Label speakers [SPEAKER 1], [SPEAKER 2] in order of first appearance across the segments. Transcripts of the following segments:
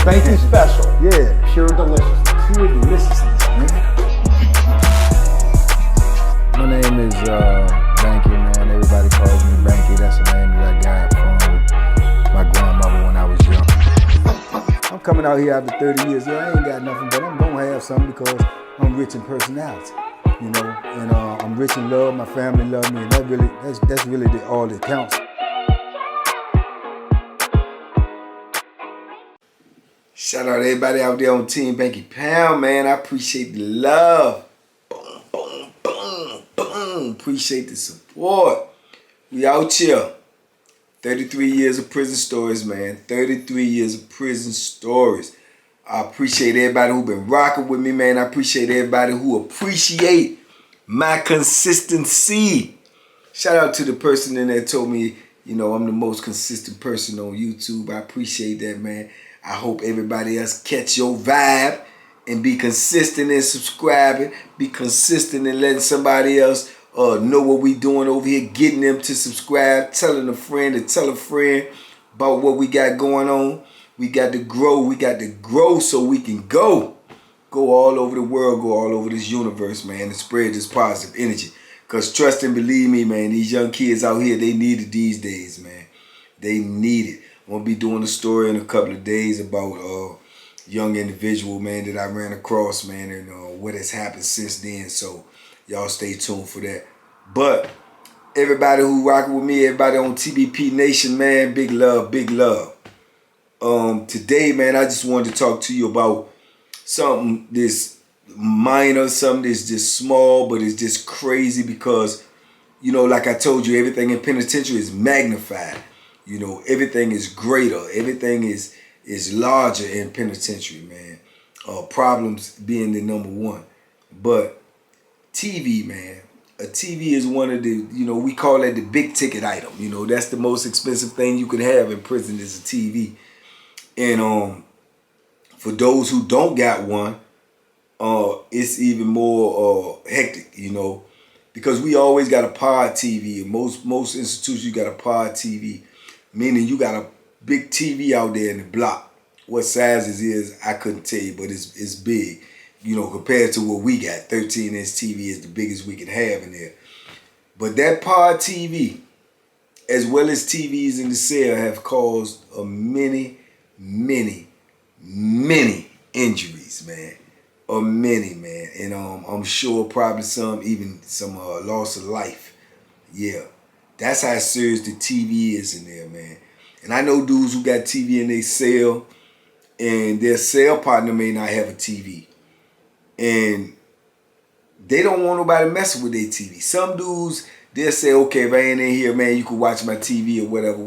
[SPEAKER 1] Banky special.
[SPEAKER 2] Yeah.
[SPEAKER 1] Pure deliciousness.
[SPEAKER 2] Pure deliciousness, man. My name is Banky, man. Everybody calls me Banky. That's the name that I got from my grandmother when I was young. I'm coming out here after 30 years. Yeah, I ain't got nothing, but I'm gonna have something because I'm rich in personality, you know, and I'm rich in love. My family love me, and that's really all that counts. Shout out to everybody out there on Team Banky Pound, man. I appreciate the love. Boom, boom, boom, boom. Appreciate the support. We out here. 33 years of prison stories, man. 33 years of prison stories. I appreciate everybody who been rocking with me, man. I appreciate everybody who appreciate my consistency. Shout out to the person in there told me, you know, I'm the most consistent person on YouTube. I appreciate that, man. I hope everybody else catch your vibe and be consistent in subscribing. Be consistent in letting somebody else know what we doing over here, getting them to subscribe, telling a friend to tell a friend about what we got going on. We got to grow. We got to grow so we can go all over the world, go all over this universe, man, and spread this positive energy. Because trust and believe me, man, these young kids out here, they need it these days, man. They need it. I'm going to be doing a story in a couple of days about a young individual, man, that I ran across, man, and what has happened since then. So y'all stay tuned for that. But everybody who rocking with me, everybody on TBP Nation, man, big love, big love. Today, man, I just wanted to talk to you about something this minor, something that's just small, but it's just crazy because, you know, like I told you, everything in penitentiary is magnified. You know, everything is greater. Everything is larger in penitentiary, man. Problems being the number one. But TV, man. A TV is one of the, you know, we call that the big ticket item. You know, that's the most expensive thing you could have in prison is a TV. And for those who don't got one, it's even more hectic, you know, because we always got a pod TV. In most institutions, you got a pod TV, meaning you got a big TV out there in the block. What size it is, I couldn't tell you, but it's big. You know, compared to what we got, 13-inch TV is the biggest we can have in there. But that pod TV, as well as TVs in the cell, have caused many injuries, man. Many, man. And I'm sure probably some loss of life. Yeah. That's how serious the TV is in there, man. And I know dudes who got TV in their cell, and their cell partner may not have a TV. And they don't want nobody messing with their TV. Some dudes, they'll say, okay, if I ain't in here, man, you can watch my TV or whatever.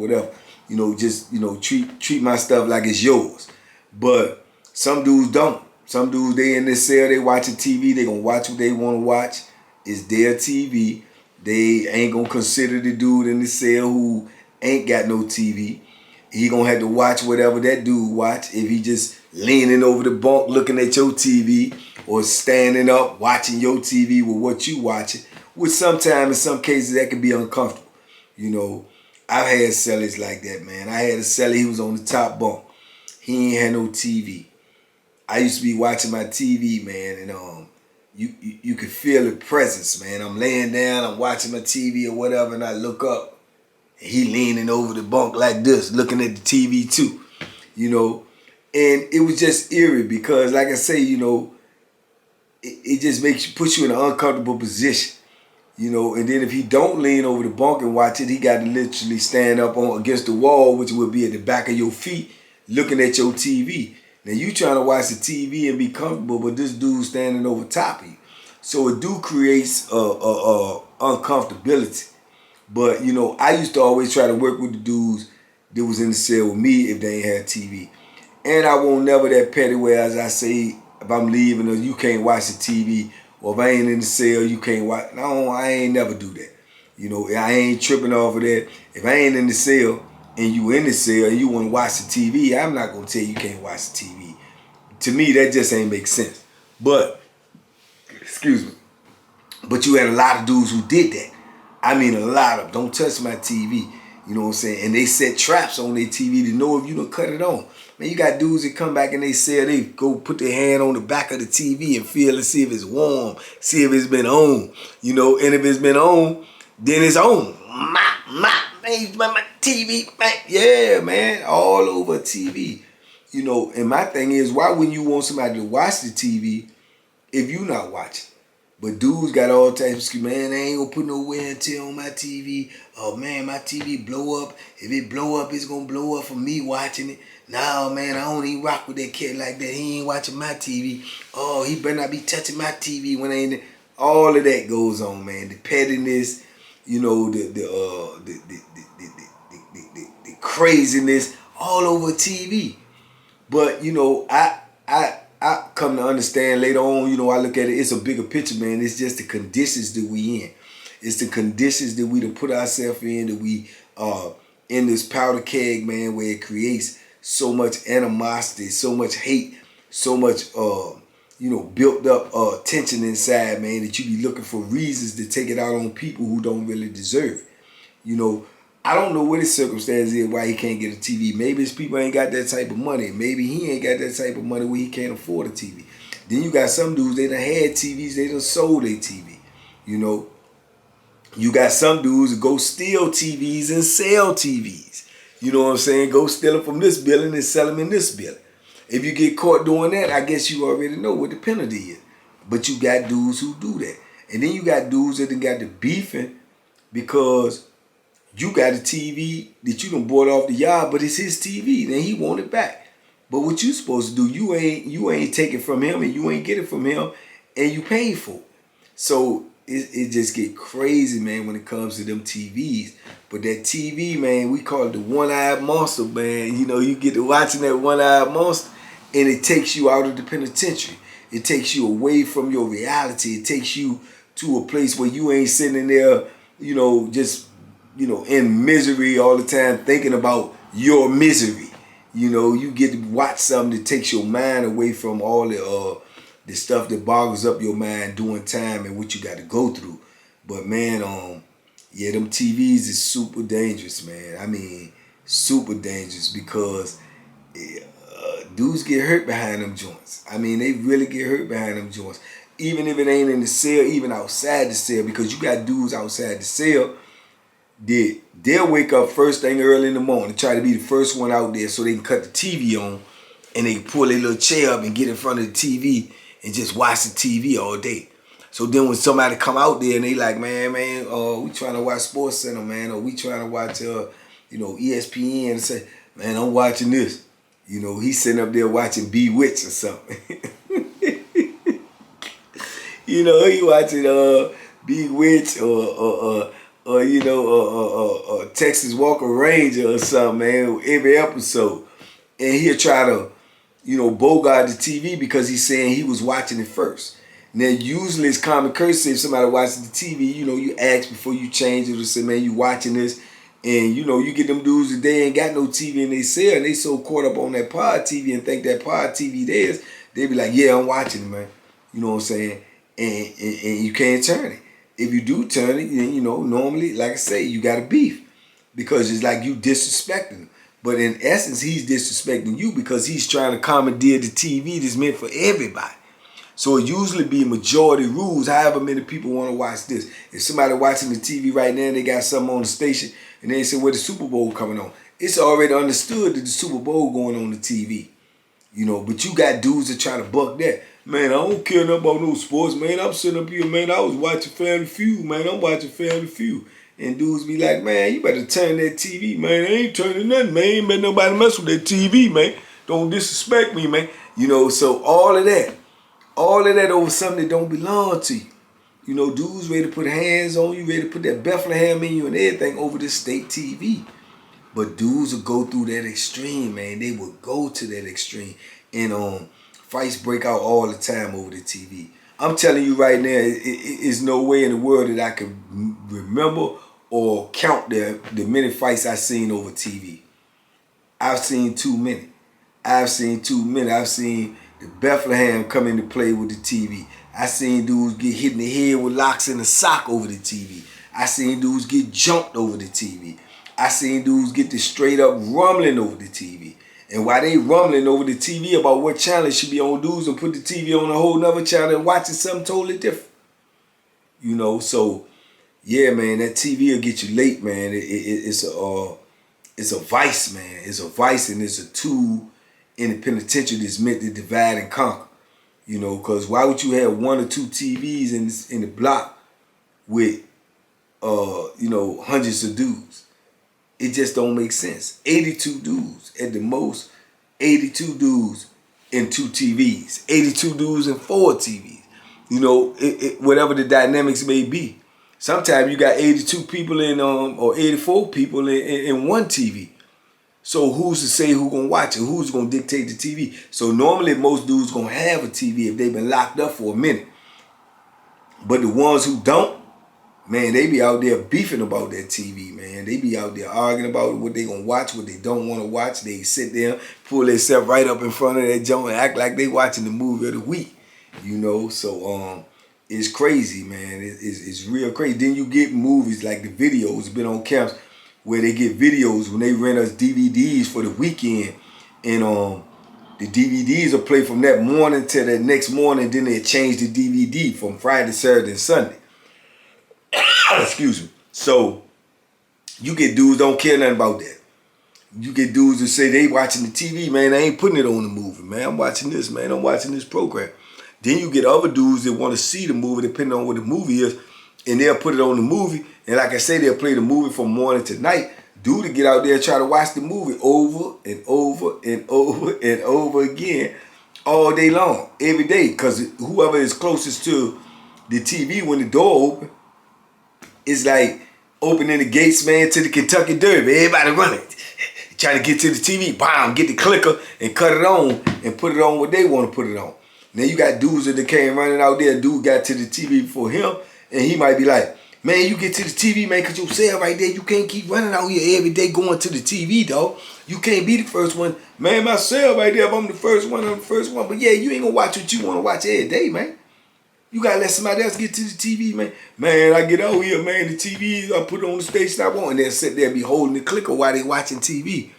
[SPEAKER 2] You know, just, you know, treat my stuff like it's yours. But some dudes don't. Some dudes, they in this cell, they watching TV. They gonna watch what they want to watch. It's their TV. They ain't gonna consider the dude in the cell who ain't got no TV. He gonna have to watch whatever that dude watch. If he just leaning over the bunk looking at your TV or standing up watching your TV with what you watching, which sometimes in some cases that can be uncomfortable. You know, I've had cellies like that, man. I had a cellie, he was on the top bunk. He ain't had no TV. I used to be watching my TV, man, and you could feel the presence, man. I'm laying down, I'm watching my TV or whatever, and I look up, and he leaning over the bunk like this, looking at the TV too, you know. And it was just eerie because, like I say, you know, it just puts you in an uncomfortable position, you know. And then if he don't lean over the bunk and watch it, he got to literally stand up against the wall, which would be at the back of your feet, looking at your TV. Now you trying to watch the TV and be comfortable, but this dude's standing over top of you. So it do creates uncomfortability. But, you know, I used to always try to work with the dudes that was in the cell with me if they ain't had TV. And I won't never that petty where, as I say, if I'm leaving or you can't watch the TV, or if I ain't in the cell, you can't watch. No, I ain't never do that. You know, I ain't tripping off of that. If I ain't in the cell and you in the cell and you want to watch the TV, I'm not going to tell you can't watch the TV. To me, that just ain't make sense. But, excuse me, but you had a lot of dudes who did that. I mean, a lot of them. Don't touch my TV. You know what I'm saying? And they set traps on their TV to know if you done cut it on. Man, you got dudes that come back and they say they go put their hand on the back of the TV and feel and see if it's warm, see if it's been on. You know, and if it's been on, then it's on. My TV, man. Yeah, man, all over TV. You know, and my thing is, why wouldn't you want somebody to watch the TV if you not watching? But dudes got all types of excuse, man, I ain't gonna put no wear and tear on my TV. Oh man, my TV blow up. If it blow up, it's gonna blow up for me watching it. Nah, man, I don't even rock with that kid like that. He ain't watching my TV. Oh, he better not be touching my TV when I ain't. All of that goes on, man. The pettiness, you know, the craziness, all over TV. But you know, I come to understand later on, you know, I look at it, it's a bigger picture, man. It's just the conditions that we in. It's the conditions that we done put ourselves in, that we in this powder keg, man, where it creates so much animosity, so much hate, so much, you know, built up tension inside, man, that you be looking for reasons to take it out on people who don't really deserve it. You know, I don't know what his circumstance is why he can't get a TV. Maybe his people ain't got that type of money. Maybe he ain't got that type of money where he can't afford a TV. Then you got some dudes, they done had TVs, they done sold their TV. You know, you got some dudes that go steal TVs and sell TVs. You know what I'm saying? Go steal them from this building and sell them in this building. If you get caught doing that, I guess you already know what the penalty is. But you got dudes who do that. And then you got dudes that done got the beefing because you got a TV that you done bought off the yard, but it's his TV, then he want it back. But what you supposed to do, you ain't take it from him and you ain't get it from him and you paid for it. So it just get crazy, man, when it comes to them TVs. But that TV, man, we call it the one-eyed monster, man. You know, you get to watching that one-eyed monster and it takes you out of the penitentiary. It takes you away from your reality. It takes you to a place where you ain't sitting there, you know, just, you know, in misery all the time, thinking about your misery. You know, you get to watch something that takes your mind away from all the stuff that boggles up your mind during time and what you got to go through. But man, yeah, them TVs is super dangerous, man. I mean, super dangerous because dudes get hurt behind them joints. I mean, they really get hurt behind them joints. Even if it ain't in the cell, even outside the cell, because you got dudes outside the cell, they'll wake up first thing early in the morning, try to be the first one out there so they can cut the TV on and they can pull their little chair up and get in front of the TV and just watch the TV all day. So then when somebody come out there and they like, man, we trying to watch Sports Center, man, or we trying to watch, you know, ESPN, and say, man, I'm watching this. You know, he's sitting up there watching Bewitched or something. You know, he watching Bewitched or you know, Texas Walker Ranger or something, man, every episode. And he'll try to, you know, bogart the TV because he's saying he was watching it first. Now, usually it's common courtesy if somebody watches the TV, you know, you ask before you change it or say, man, you watching this. And, you know, you get them dudes that they ain't got no TV in they cell and they so caught up on that pod TV and think that pod TV theirs, they be like, yeah, I'm watching it, man. You know what I'm saying? And you can't turn it. If you do turn it, you know, normally, like I say, you got a beef because it's like you disrespecting him. But in essence, he's disrespecting you because he's trying to commandeer the TV that's meant for everybody. So it usually be majority rules, however many people want to watch this. If somebody watching the TV right now and they got something on the station and they say, well, the Super Bowl coming on. It's already understood that the Super Bowl going on the TV. You know, but you got dudes that try to buck that. Man, I don't care nothing about no sports, man. I'm sitting up here, man. I was watching Family Feud, man. I'm watching Family Feud. And dudes be like, man, you better turn that TV, man. I ain't turning nothing, man. Ain't better nobody mess with that TV, man. Don't disrespect me, man. You know, so all of that over something that don't belong to you. You know, dudes ready to put hands on you, ready to put that Bethlehem in you and everything over this state TV. But dudes will go through that extreme, man. They will go to that extreme. And fights break out all the time over the TV. I'm telling you right now, it's no way in the world that I can remember or count the many fights I've seen over TV. I've seen too many. I've seen the Bethlehem come into play with the TV. I seen dudes get hit in the head with locks in the sock over the TV. I seen dudes get jumped over the TV. I seen dudes get this straight up rumbling over the TV. And while they rumbling over the TV about what channel should be on, dudes and put the TV on a whole nother channel and watching something totally different. You know, so yeah, man, that TV will get you late, man. It's a vice, man. It's a vice, and it's a tool in the penitentiary that's meant to divide and conquer. You know, because why would you have 1 or 2 TVs in the block with you know, hundreds of dudes? It just don't make sense. 82 dudes at the most. 82 dudes in 2 TVs. 82 dudes in 4 TVs. You know, whatever the dynamics may be. Sometimes you got 82 people in or 84 people in 1 TV. So who's to say who's gonna watch it? Who's gonna dictate the TV? So normally most dudes gonna have a TV if they've been locked up for a minute. But the ones who don't, man, they be out there beefing about that TV, man. They be out there arguing about what they gonna watch, what they don't want to watch. They sit there, pull themselves right up in front of that joint and act like they watching the movie of the week. You know, so it's crazy, man. It's real crazy. Then you get movies like the videos, been on camps where they get videos when they rent us DVDs for the weekend, and the DVDs will play from that morning till the next morning. Then they change the DVD from Friday, Saturday, and Sunday. Excuse me. So you get dudes don't care nothing about that. You get dudes that say they watching the TV, man. I ain't putting it on the movie, man. I'm watching this, man. I'm watching this program. Then you get other dudes that want to see the movie depending on what the movie is, and they'll put it on the movie. And like I say, they'll play the movie from morning to night. Dude to get out there and try to watch the movie over and over and over and over again all day long, every day. Because whoever is closest to the TV when the door open, it's like opening the gates, man, to the Kentucky Derby. Everybody running, trying to get to the TV. Bam, get the clicker and cut it on and put it on what they want to put it on. Now you got dudes that came running out there. Dude got to the TV before him, and he might be like, man, you get to the TV, man, because your cell right there, you can't keep running out here every day going to the TV, dog. You can't be the first one. Man, my cell right there, if I'm the first one, I'm the first one. But yeah, you ain't going to watch what you want to watch every day, man. You got to let somebody else get to the TV, man. Man, I get out here, man, the TV, I put it on the station I want, and they'll sit there and be holding the clicker while they watching TV.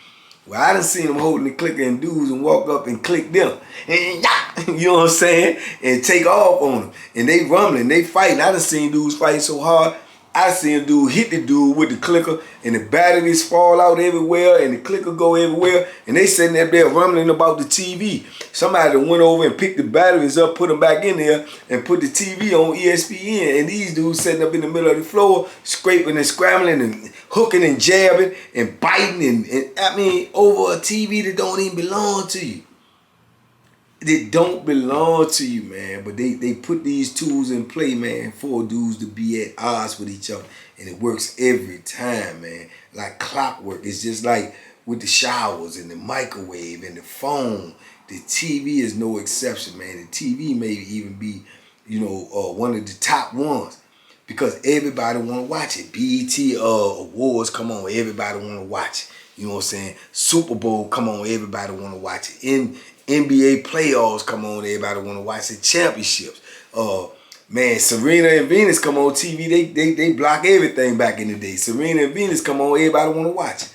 [SPEAKER 2] Well, I done seen them holding the clicker and dudes and walk up and click them. And you know what I'm saying? And take off on them. And they rumbling, they fighting. I done seen dudes fight so hard. I seen a dude hit the dude with the clicker and the batteries fall out everywhere and the clicker go everywhere. And they sitting up there rumbling about the TV. Somebody went over and picked the batteries up, put them back in there, and put the TV on ESPN. And these dudes sitting up in the middle of the floor, scraping and scrambling and hooking and jabbing and biting and I mean, over a TV that don't even belong to you. They don't belong to you, man. But they put these tools in play, man, for dudes to be at odds with each other. And it works every time, man. Like clockwork. It's just like with the showers and the microwave and the phone. The TV is no exception, man. The TV may even be, you know, one of the top ones. Because everybody want to watch it. BET awards, come on, everybody want to watch it. You know what I'm saying? Super Bowl, come on, everybody want to watch it. NBA playoffs, come on, everybody want to watch it. Championships. Man, Serena and Venus come on TV. They block everything back in the day. Serena and Venus come on, everybody want to watch it.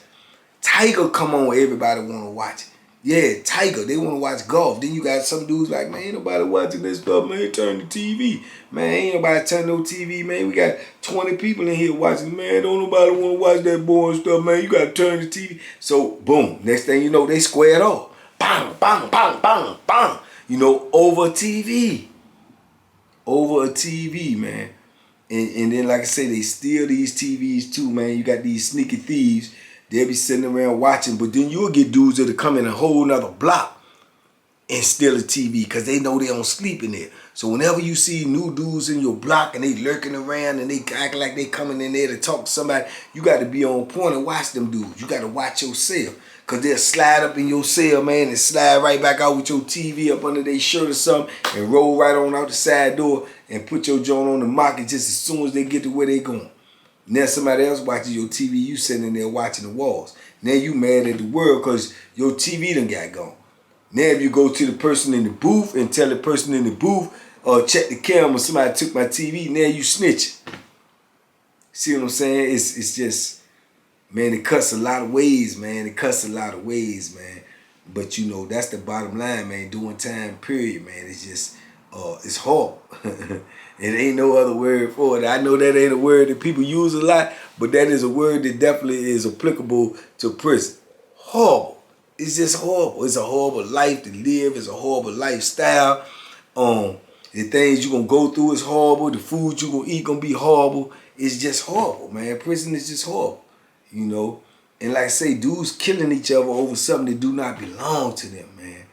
[SPEAKER 2] Tiger come on, everybody want to watch it. Yeah, Tiger, they want to watch golf. Then you got some dudes like, man, ain't nobody watching this stuff, man. Turn the TV. Man, ain't nobody turn no TV, man. We got 20 people in here watching. Man, don't nobody want to watch that boring stuff, man. You got to turn the TV. So, boom. Next thing you know, they squared off. Bang, bang, bang, bang, bang. You know, over TV. Over a TV, man. And then, like I say, they steal these TVs too, man. You got these sneaky thieves. They'll be sitting around watching. But then you'll get dudes that'll come in a whole nother block and steal a TV because they know they don't sleep in there. So whenever you see new dudes in your block and they lurking around and they act like they coming in there to talk to somebody, you got to be on point and watch them dudes. You got to watch yourself. Because they'll slide up in your cell, man, and slide right back out with your TV up under their shirt or something and roll right on out the side door and put your joint on the market just as soon as they get to where they going. Now somebody else watches your TV, you sitting in there watching the walls. Now you mad at the world because your TV done got gone. Now if you go to the person in the booth and tell the person in the booth, check the camera, somebody took my TV, now you snitching. See what I'm saying? It's just, Man, it cuts a lot of ways, man. It cuts a lot of ways, man. But you know, that's the bottom line, man. Doing time, period, man. It's just, it's horrible. It ain't no other word for it. I know that ain't a word that people use a lot, but that is a word that definitely is applicable to prison. Horrible. It's just horrible. It's a horrible life to live. It's a horrible lifestyle. The things you're gonna go through is horrible. The food you're gonna eat gonna be horrible. It's just horrible, man. Prison is just horrible. You know, and like I say, dudes killing each other over something that do not belong to them, man.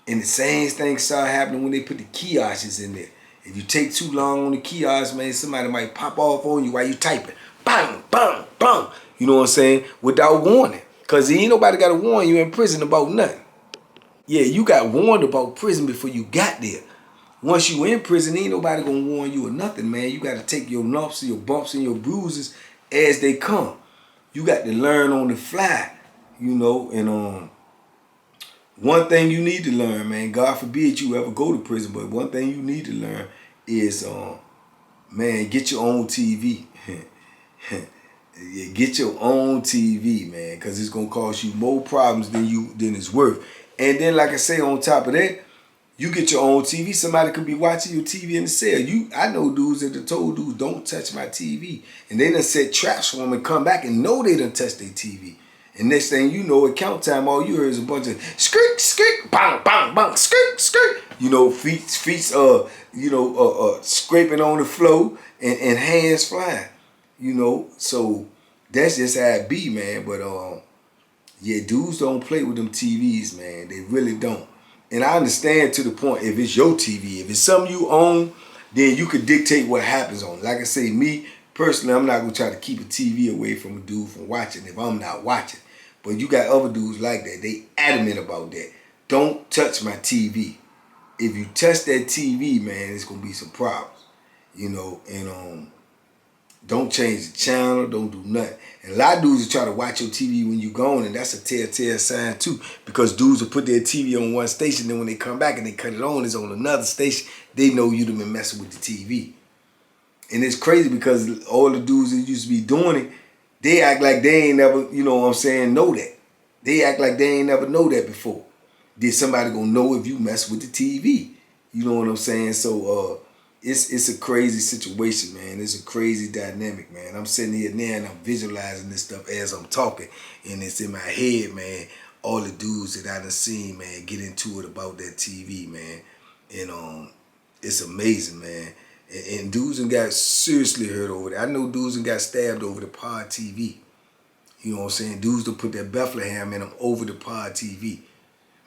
[SPEAKER 2] And the same thing start happening when they put the kiosks in there. If you take too long on the kiosk, man, somebody might pop off on you while you typing. Bang, bang, bang. You know what I'm saying? Without warning. Because ain't nobody got to warn you in prison about nothing. Yeah, you got warned about prison before you got there. Once you in prison, ain't nobody going to warn you or nothing, man. You got to take your lumps and your bumps and your bruises as they come. You got to learn on the fly, you know, and one thing you need to learn, man, God forbid you ever go to prison, but one thing you need to learn is, man, get your own TV. Yeah, get your own TV, man, because it's going to cause you more problems than it's worth. And then, like I say, on top of that, you get your own TV. Somebody could be watching your TV in the cell. I know dudes that have told dudes, don't touch my TV. And they done set traps for them and come back and know they done touched their TV. And next thing you know, at count time, all you heard is a bunch of skirk, skirk, bang, bang, bang, skirk, skirk. You know, feet, scraping on the floor and hands flying. You know, so that's just how it be, man. But yeah, dudes don't play with them TVs, man. They really don't. And I understand to the point, if it's your TV, if it's something you own, then you could dictate what happens on it. Like I say, me, personally, I'm not going to try to keep a TV away from a dude from watching if I'm not watching. But you got other dudes like that. They adamant about that. Don't touch my TV. If you touch that TV, man, it's going to be some problems. You know, and don't change the channel, don't do nothing. And a lot of dudes will try to watch your TV when you gone, and that's a telltale sign too. Because dudes will put their TV on one station, then when they come back and they cut it on, it's on another station. They know you done been messing with the TV. And it's crazy because all the dudes that used to be doing it, they act like they ain't never, you know what I'm saying, know that. They act like they ain't never know that before. Did somebody gonna know if you mess with the TV? You know what I'm saying? So, it's a crazy situation, man. It's a crazy dynamic, man. I'm sitting here now and I'm visualizing this stuff as I'm talking. And it's in my head, man. All the dudes that I done seen, man, get into it about that TV, man. And it's amazing, man. And dudes done got seriously hurt over that. I know dudes done got stabbed over the pod TV. You know what I'm saying? Dudes done put that Bethlehem in them over the pod TV.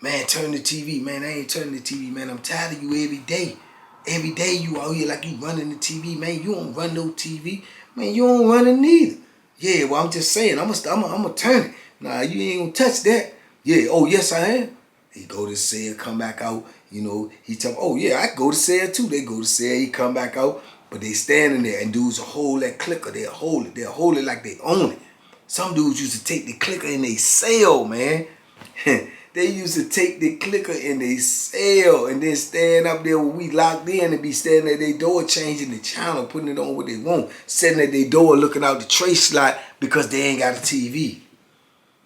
[SPEAKER 2] Man, turn the TV. Man, I ain't turning the TV, man. I'm tired of you every day. Every day you out here like you running the TV, man. You don't run no TV. Man, you don't run it neither. Yeah, well, I'm just saying, I'm gonna turn it. Nah, you ain't gonna touch that. Yeah, oh, yes, I am. He go to cell, come back out. You know, he tell me, oh, yeah, I go to cell too. They go to cell, he come back out. But they standing there and dudes will hold that clicker. They'll hold it. They'll hold it like they own it. Some dudes used to take the clicker in they cell, man. They used to take the clicker in their cell and then stand up there when we locked in and be standing at their door changing the channel, putting it on what they want, sitting at their door looking out the tray slot because they ain't got a TV.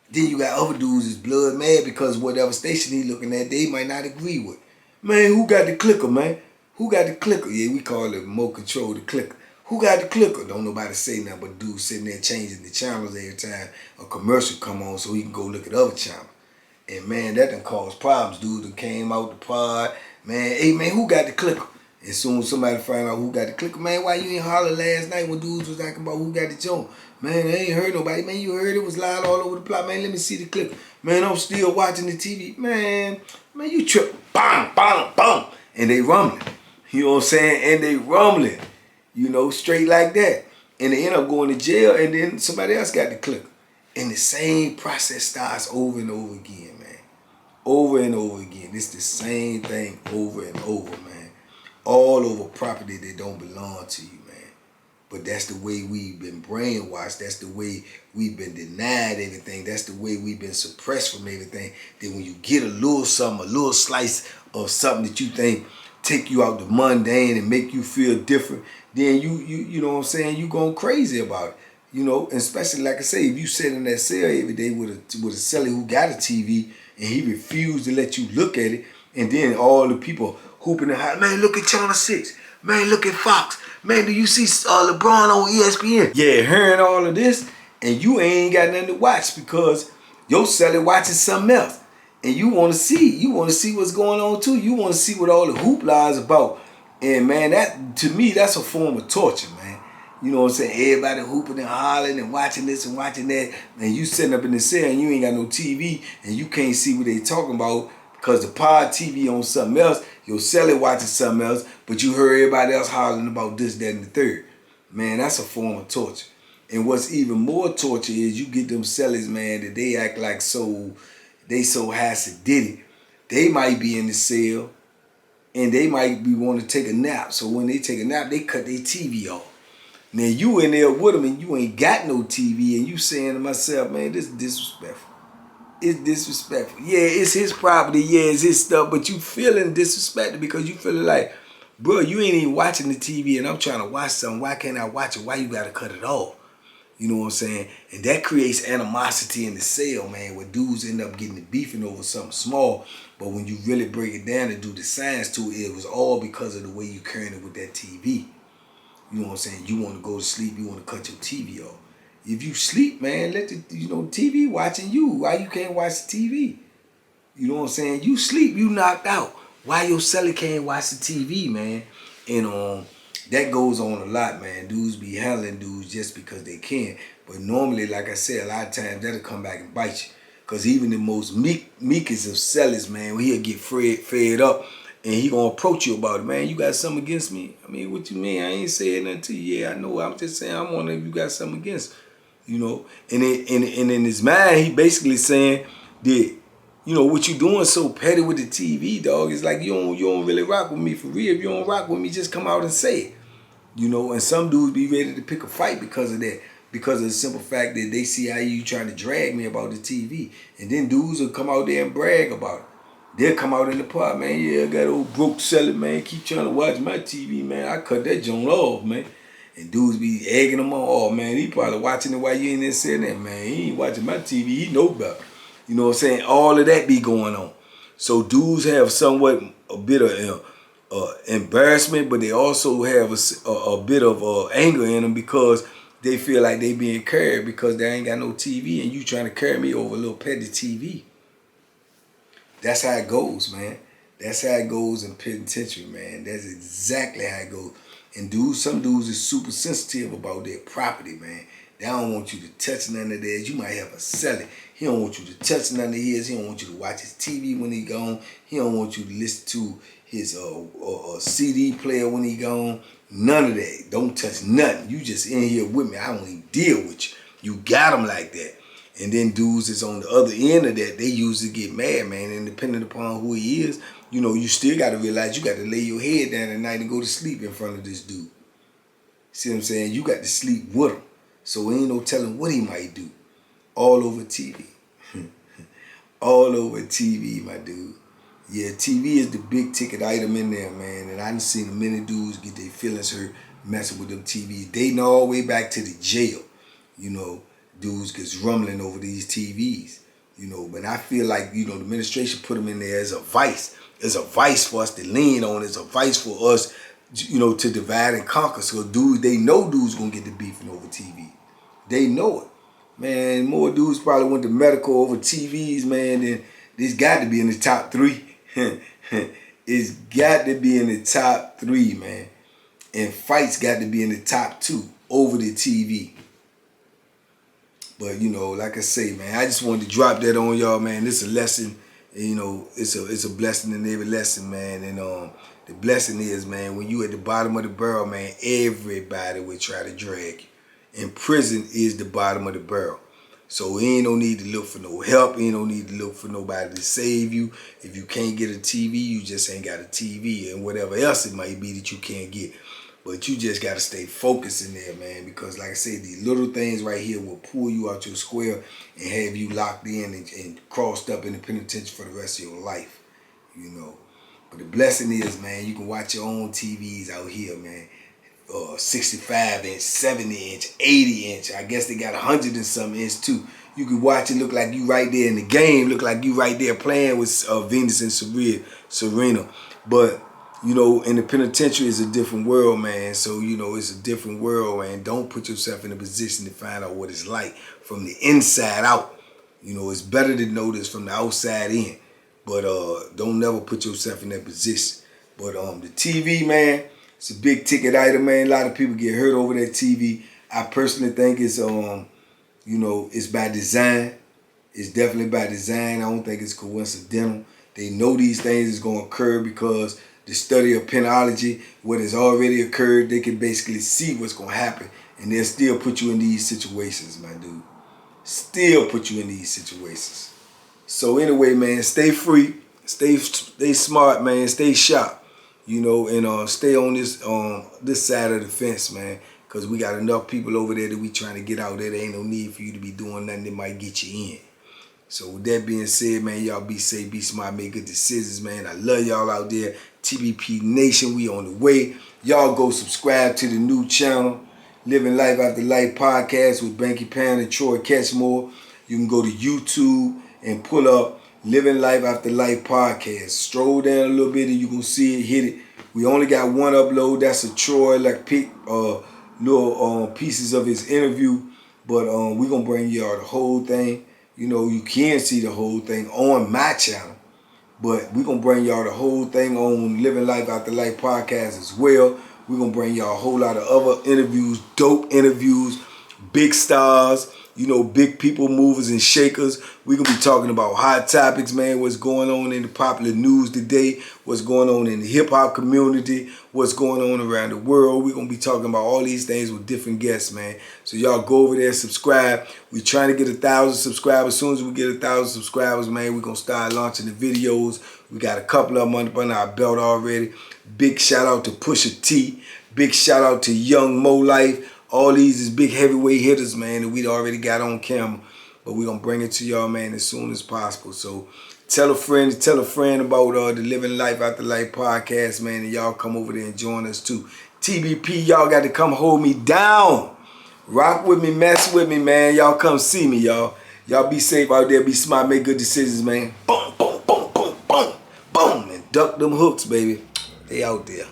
[SPEAKER 2] Then you got other dudes that's blood mad because whatever station he looking at, they might not agree with. Man, who got the clicker, man? Who got the clicker? Yeah, we call it remote control, the clicker. Who got the clicker? Don't nobody say nothing but dudes sitting there changing the channels every time a commercial come on so he can go look at other channels. And man, that done caused problems. Dude that came out the pod. Man, hey man, who got the clicker? And soon as somebody find out who got the clicker, man, why you ain't holler last night when dudes was talking about who got the joint? Man, I ain't heard nobody. Man, you heard it was loud all over the plot. Man, let me see the clicker. Man, I'm still watching the TV. Man, you trip. Bang, bang, bang. And they rumbling. You know what I'm saying? And they rumbling. You know, straight like that. And they end up going to jail and then somebody else got the clicker. And the same process starts over and over again, man. Over and over again. It's the same thing over and over, man. All over property that don't belong to you, man. But that's the way we've been brainwashed. That's the way we've been denied everything. That's the way we've been suppressed from everything. That when you get a little something, a little slice of something that you think take you out the mundane and make you feel different, then you know what I'm saying, you going crazy about it. You know, especially like I say, if you sit in that cell every day with a celly who got a TV and he refused to let you look at it, and then all the people hooping and hollering, man, look at Channel 6, man, look at Fox, man, do you see LeBron on ESPN? Yeah, hearing all of this, and you ain't got nothing to watch because your celly watching something else. And you want to see what's going on too. You want to see what all the hoopla is about. And man, that to me, that's a form of torture, man. You know what I'm saying? Everybody hooping and hollering and watching this and watching that. And you sitting up in the cell and you ain't got no TV and you can't see what they talking about because the pod TV on something else. Your celly watching something else, but you heard everybody else hollering about this, that, and the third. Man, that's a form of torture. And what's even more torture is you get them cellies, man, that they act like they so Hasidic. They might be in the cell and they might be wanting to take a nap. So when they take a nap, they cut their TV off. Now you in there with them and you ain't got no TV and you saying to myself, man, this is disrespectful. It's disrespectful. Yeah, it's his property. Yeah, it's his stuff. But you feeling disrespected because you feeling like, bro, you ain't even watching the TV and I'm trying to watch something. Why can't I watch it? Why you got to cut it off? You know what I'm saying? And that creates animosity in the cell, man, where dudes end up getting the beefing over something small. But when you really break it down and do the science to it, it was all because of the way you carrying it with that TV. You know what I'm saying? You want to go to sleep, you want to cut your TV off. If you sleep, man, let the TV watching you. Why you can't watch the TV? You know what I'm saying? You sleep, you knocked out. Why your celly can't watch the TV, man? And that goes on a lot, man. Dudes be handling dudes just because they can. But normally, like I said, a lot of times that'll come back and bite you. Because even the most meekest of sellers, man, he'll get fed up and he gonna approach you about it. Man, you got something against me? I mean, what you mean? I ain't saying nothing to you. Yeah, I know. I'm just saying I'm wondering if you got something against me. You know? And in his mind, he basically saying that, you know, what you doing so petty with the TV, dog, it's like you don't really rock with me for real. If you don't rock with me, just come out and say it. You know, and some dudes be ready to pick a fight because of that. Because of the simple fact that they see how you trying to drag me about the TV. And then dudes will come out there and brag about it. They'll come out in the pod, man, yeah, I got old broke seller, man, keep trying to watch my TV, man. I cut that joint off, man. And dudes be egging them on, oh, man, he probably watching it while you ain't there saying that, man. He ain't watching my TV, he know better. You know what I'm saying? All of that be going on. So dudes have somewhat a bit of embarrassment, but they also have a bit of anger in them because they feel like they being carried because they ain't got no TV and you trying to carry me over a little petty TV. That's how it goes, man. That's how it goes in penitentiary, man. That's exactly how it goes. And dudes, some dudes is super sensitive about their property, man. They don't want you to touch none of theirs. You might have a celly. He don't want you to touch none of his. He don't want you to watch his TV when he gone. He don't want you to listen to his CD player when he gone. None of that. Don't touch nothing. You just in here with me. I don't even deal with you. You got him like that. And then dudes that's on the other end of that, they usually get mad, man. And depending upon who he is, you know, you still got to realize you got to lay your head down at night and go to sleep in front of this dude. See what I'm saying? You got to sleep with him. So ain't no telling what he might do. All over TV. All over TV, my dude. Yeah, TV is the big ticket item in there, man. And I done seen many dudes get their feelings hurt messing with them TVs. Dating all the way back to the jail. You know, dudes gets rumbling over these TVs. You know, but I feel like, you know, the administration put them in there as a vice. It's a vice for us to lean on. It's a vice for us, you know, to divide and conquer. So dudes, they know dudes gonna get the beefing over TV. They know it. Man, more dudes probably went to medical over TVs, man, and this got to be in the top 3. It's got to be in the top 3, man. And fights got to be in the top 2 over the TV. But, you know, like I say, man, I just wanted to drop that on y'all, man. This is a lesson. You know, it's a blessing in every lesson, man. And the blessing is, man, when you at the bottom of the barrel, man, everybody will try to drag you. And prison is the bottom of the barrel. So you ain't no need to look for no help. You ain't no need to look for nobody to save you. If you can't get a TV, you just ain't got a TV and whatever else it might be that you can't get. But you just got to stay focused in there, man, because like I said, these little things right here will pull you out your square and have you locked in and crossed up in the penitentiary for the rest of your life, you know. But the blessing is, man, you can watch your own TVs out here, man. 65 inch, 70 inch, 80 inch. I guess they got 100 and some inch too. You can watch it, look like you right there in the game, look like you right there playing with Venus and Serena. But, you know, in the penitentiary is a different world, man. So, you know, it's a different world, man. Don't put yourself in a position to find out what it's like from the inside out. You know, it's better to know this from the outside in. But don't never put yourself in that position. But the TV, man, it's a big ticket item, man. A lot of people get hurt over that TV. I personally think it's you know, it's by design. It's definitely by design. I don't think it's coincidental. They know these things is going to occur because the study of penology, what has already occurred, they can basically see what's going to happen. And they'll still put you in these situations, my dude. Still put you in these situations. So anyway, man, stay free. Stay smart, man. Stay sharp. You know, and stay on this side of the fence, man. Because we got enough people over there that we trying to get out there. There ain't no need for you to be doing nothing that might get you in. So with that being said, man, y'all be safe, be smart, make good decisions, man. I love y'all out there. TBP Nation, we on the way. Y'all go subscribe to the new channel, Living Life After Life podcast with Banky Pound and Troy Catchmore. You can go to YouTube and pull up Living Life After Life podcast. Stroll down a little bit and you can see it, hit it. We only got one upload. That's a Troy, like pick little pieces of his interview. But we're going to bring y'all the whole thing. You know, you can see the whole thing on my channel. But we're going to bring y'all the whole thing on Living Life After Life podcast as well. We're going to bring y'all a whole lot of other interviews, dope interviews, big stars, you know, big people, movers and shakers. We're going to be talking about hot topics, man, what's going on in the popular news today, what's going on in the hip-hop community, what's going on around the world. We're going to be talking about all these things with different guests, man. So y'all go over there, subscribe. We're trying to get 1,000 subscribers. As soon as we get 1,000 subscribers, man, we're going to start launching the videos. We got a couple of them under our belt already. Big shout out to Pusha T. Big shout out to Young Mo Life. All these is big heavyweight hitters, man, that we already got on camera. But we're going to bring it to y'all, man, as soon as possible. So tell a friend about the Living Life After Life podcast, man, and y'all come over there and join us too. TBP, y'all got to come hold me down. Rock with me, mess with me, man. Y'all come see me, y'all. Y'all be safe out there. Be smart. Make good decisions, man. Boom, boom, boom, boom, boom, boom. And duck them hooks, baby. They out there.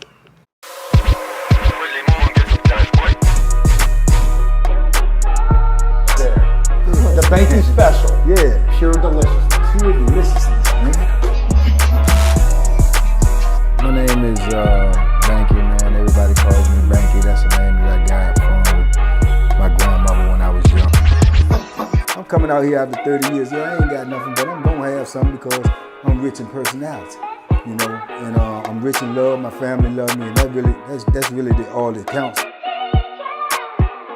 [SPEAKER 1] The Banky special. Yeah. Pure deliciousness.
[SPEAKER 2] Pure deliciousness, man.
[SPEAKER 3] My name is Banky, man. Everybody calls me Banky. That's the name that I got from my grandmother when I was young. I'm coming out here after 30 years. Yeah, I ain't got nothing, but I'm going to have something because I'm rich in personality. You know, and I'm rich in love. My family love me, and that's really all that counts.